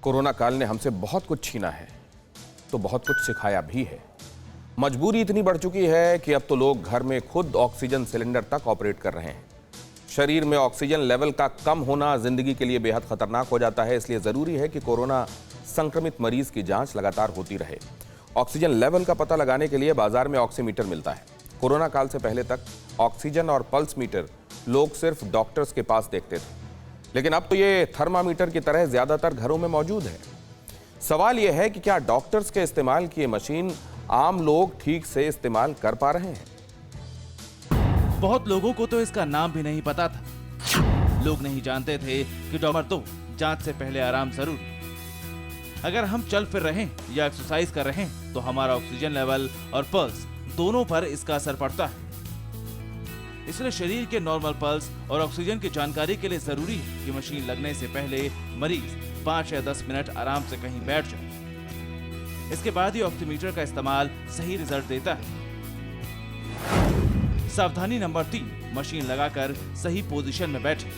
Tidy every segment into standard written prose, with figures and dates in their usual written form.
Corona काल ने हमसे बहुत कुछ छीना है तो बहुत कुछ सिखाया भी है। मजबूरी इतनी बढ़ चुकी है कि अब तो लोग घर में खुद ऑक्सीजन सिलेंडर तक ऑपरेट कर रहे हैं। शरीर में ऑक्सीजन लेवल का कम होना जिंदगी के लिए बेहद खतरनाक हो जाता है, इसलिए जरूरी है कि कोरोना संक्रमित मरीज की जांच लगातार होती रहे। ऑक्सीजन लेवल का पता लगाने के लिए बाजार में ऑक्सीमीटर मिलता है। कोरोना काल से पहले तक ऑक्सीजन और पल्स मीटर लोग सिर्फ डॉक्टर्स के पास देखते थे, लेकिन अब तो ये थर्मामीटर की तरह ज्यादातर घरों में मौजूद है। सवाल यह है कि क्या डॉक्टर्स के इस्तेमाल की मशीन आम लोग ठीक से इस्तेमाल कर पा रहे हैं? बहुत लोगों को तो इसका नाम भी नहीं पता था। लोग नहीं जानते थे कि डॉक्टर तो जांच से पहले आराम जरूरी। अगर हम चल फिर रहे हैं या एक्सरसाइज कर रहे हैं तो हमारा ऑक्सीजन लेवल और पल्स दोनों पर इसका असर पड़ता है। इसलिए शरीर के नॉर्मल पल्स और ऑक्सीजन की जानकारी के लिए जरूरी है कि मशीन लगने से पहले मरीज 5 या 10 मिनट आराम से कहीं बैठ जाए। इसके बाद ही ऑक्सीमीटर का इस्तेमाल सही रिजल्ट देता है। सावधानी नंबर 3, मशीन लगाकर सही पोजीशन में बैठे।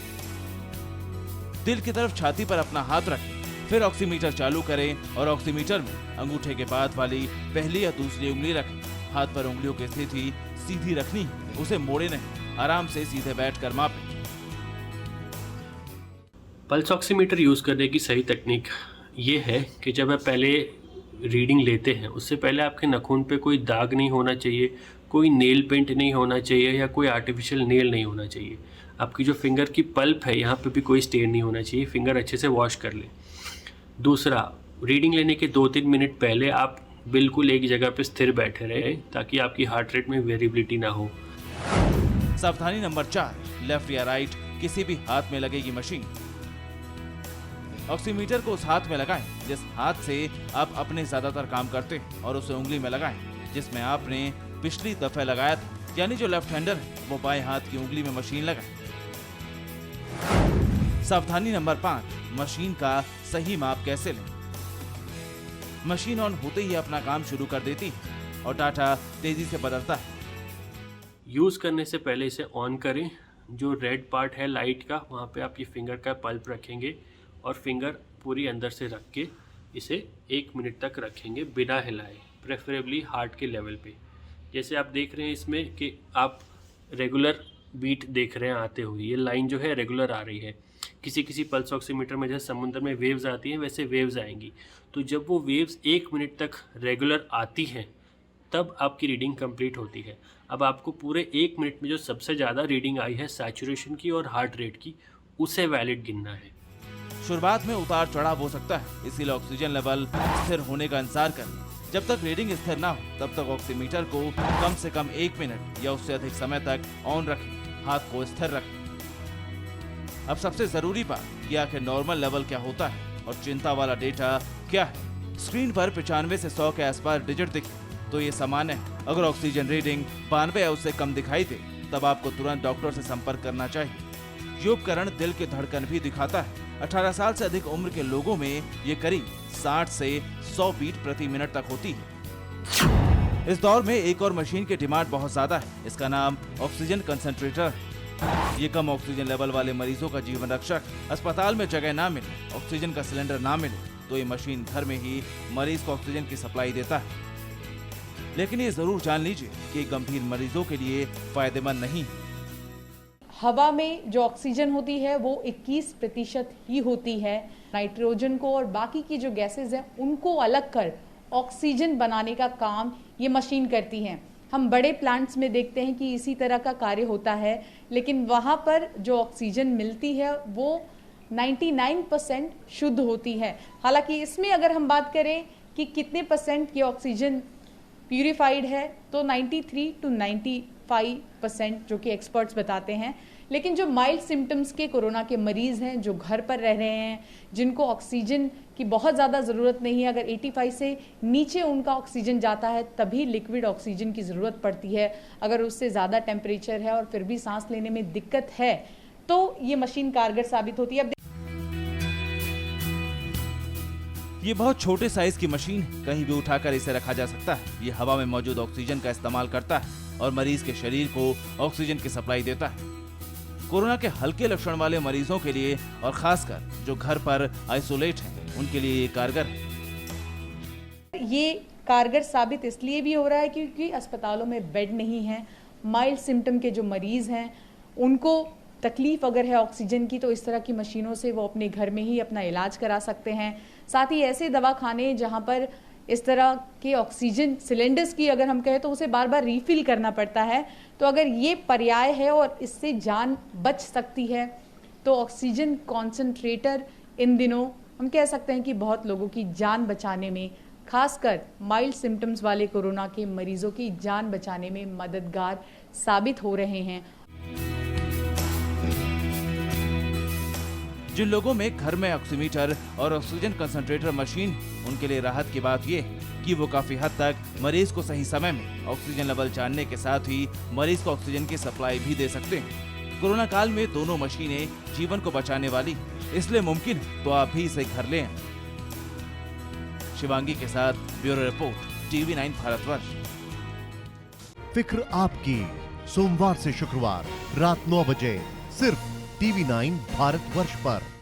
दिल की तरफ छाती पर अपना हाथ रखें, फिर ऑक्सीमीटर चालू करें और ऑक्सीमीटर में अंगूठे के बाद वाली पहली या दूसरी उंगली रखें। हाथ पर उंगलियों की स्थिति सीधी रखनी है, उसे मोड़े नहीं, आराम से सीधे बैठकर मापें। पल्स ऑक्सीमीटर यूज़ करने की सही तकनीक ये है कि जब आप पहले रीडिंग लेते हैं उससे पहले आपके नाखून पे कोई दाग नहीं होना चाहिए, कोई नेल पेंट नहीं होना चाहिए या कोई आर्टिफिशियल नेल नहीं होना चाहिए। आपकी जो फिंगर की पल्प है यहाँ पे भी कोई स्टेन नहीं होना चाहिए। फिंगर अच्छे से वॉश कर लें। दूसरा, रीडिंग लेने के 2-3 मिनट पहले आप बिल्कुल एक जगह पे स्थिर बैठे रहें ताकि आपकी हार्ट रेट में वेरिएबिलिटी ना हो। सावधानी नंबर 4, लेफ्ट या राइट किसी भी हाथ में लगेगी मशीन। ऑक्सीमीटर को उस हाथ में लगाएं जिस हाथ से आप अपने ज्यादातर काम करते हैं और उसे उंगली में लगाएं जिसमें आपने पिछली दफे लगाया था, यानी जो लेफ्ट हैंडर है वो बाएं हाथ की उंगली में मशीन लगाए। सावधानी नंबर 5, मशीन का सही माप कैसे लें। मशीन ऑन होते ही अपना काम शुरू कर देती है और डाटा तेजी से बदलता है। यूज़ करने से पहले इसे ऑन करें। जो रेड पार्ट है लाइट का, वहाँ पे आप ये फिंगर का पल्प रखेंगे और फिंगर पूरी अंदर से रख के इसे 1 मिनट तक रखेंगे बिना हिलाए, प्रेफरेबली हार्ट के लेवल पे। जैसे आप देख रहे हैं इसमें कि आप रेगुलर बीट देख रहे हैं आते हुए, ये लाइन जो है रेगुलर आ रही है। किसी किसी पल्स ऑक्सीमीटर में जैसे समुद्र में वेव्स आती हैं वैसे वेव्स आएंगी। तो जब वो वेव्स 1 मिनट तक रेगुलर आती हैं तब आपकी रीडिंग कंप्लीट होती है। अब आपको पूरे 1 मिनट में जो सबसे ज़्यादा रीडिंग आई है सैचुरेशन की और हार्ट रेट की, उसे वैलिड गिनना है। शुरुआत में उतार चढ़ाव हो सकता है, इसीलिए ऑक्सीजन लेवल स्थिर होने का इंतजार करें। जब तक रीडिंग स्थिर ना हो तब तक ऑक्सीमीटर को कम से कम 1 मिनट या उससे अधिक समय तक ऑन रखें, हाथ को स्थिर रखें। अब सबसे जरूरी बात कि आखिर नॉर्मल लेवल क्या होता है और चिंता वाला डेटा क्या है। स्क्रीन पर 95 से 100 के आसपास डिजिट दिखे तो ये सामान्य है। अगर ऑक्सीजन रीडिंग 92 या उससे कम दिखाई दे तब आपको तुरंत डॉक्टर से संपर्क करना चाहिए। ये उपकरण दिल की धड़कन भी दिखाता है। 18 साल से अधिक उम्र के लोगों में ये करीब 60 से 100 बीट प्रति मिनट तक होती है। इस दौर में एक और मशीन की डिमांड बहुत ज्यादा है। इसका नाम ऑक्सीजन कंसंट्रेटर है। ये कम ऑक्सीजन लेवल वाले मरीजों का जीवन रक्षक। अस्पताल में जगह ना मिले, ऑक्सीजन का सिलेंडर ना मिले तो ये मशीन घर में ही मरीज को ऑक्सीजन की सप्लाई देता है। लेकिन ये जरूर जान लीजिए कि गंभीर मरीजों के लिए फायदेमंद नहीं है। हवा में जो ऑक्सीजन होती है वो 21% ही होती है। नाइट्रोजन को और बाकी की जो गैसेस हैं उनको अलग कर ऑक्सीजन बनाने का काम ये मशीन करती है। हम बड़े प्लांट्स में देखते हैं कि इसी तरह का कार्य होता है, लेकिन वहाँ पर जो ऑक्सीजन मिलती है वो 99% शुद्ध होती है। हालांकि इसमें अगर हम बात करें कि कितने % ये ऑक्सीजन प्यूरिफाइड है तो 93 to 95% जो कि एक्सपर्ट्स बताते हैं। लेकिन जो माइल्ड सिम्टम्स के कोरोना के मरीज हैं, जो घर पर रह रहे हैं, जिनको ऑक्सीजन की बहुत ज़्यादा ज़रूरत नहीं है, अगर 85 से नीचे उनका ऑक्सीजन जाता है तभी लिक्विड ऑक्सीजन की ज़रूरत पड़ती है। अगर उससे ज़्यादा टेम्परेचर है और फिर भी सांस लेने में दिक्कत है तो ये मशीन कारगर साबित होती है। ये बहुत छोटे साइज की मशीन है, कहीं भी उठाकर इसे रखा जा सकता है। ये हवा में मौजूद ऑक्सीजन का इस्तेमाल करता है और मरीज के शरीर को ऑक्सीजन की सप्लाई देता है। कोरोना के हल्के लक्षण वाले मरीजों के लिए और खासकर जो घर पर आइसोलेट हैं, उनके लिए ये कारगर है। ये कारगर साबित इसलिए भी हो रहा है क्योंकि अस्पतालों में बेड नहीं है। माइल्ड सिम्टम के जो मरीज हैं उनको तकलीफ अगर है ऑक्सीजन की, तो इस तरह की मशीनों से वो अपने घर में ही अपना इलाज करा सकते हैं। साथ ही ऐसे दवाखाने जहां पर इस तरह के ऑक्सीजन सिलेंडर्स की अगर हम कहें तो उसे बार बार रीफिल करना पड़ता है, तो अगर ये पर्याय है और इससे जान बच सकती है तो ऑक्सीजन कॉन्सेंट्रेटर इन दिनों हम कह सकते हैं कि बहुत लोगों की जान बचाने में, खासकर माइल्ड सिम्टम्स वाले कोरोना के मरीजों की जान बचाने में मददगार साबित हो रहे हैं। जिन लोगों में घर में ऑक्सीमीटर और ऑक्सीजन कंसंट्रेटर मशीन, उनके लिए राहत की बात ये कि वो काफी हद तक मरीज को सही समय में ऑक्सीजन लेवल जानने के साथ ही मरीज को ऑक्सीजन की सप्लाई भी दे सकते हैं। कोरोना काल में दोनों मशीनें जीवन को बचाने वाली, इसलिए मुमकिन है तो आप भी इसे घर लें। शिवांगी के साथ ब्यूरो रिपोर्ट, TV9 भारतवर्ष। फिक्र आपकी, सोमवार से शुक्रवार रात 9 बजे सिर्फ TV9 भारतवर्ष पर।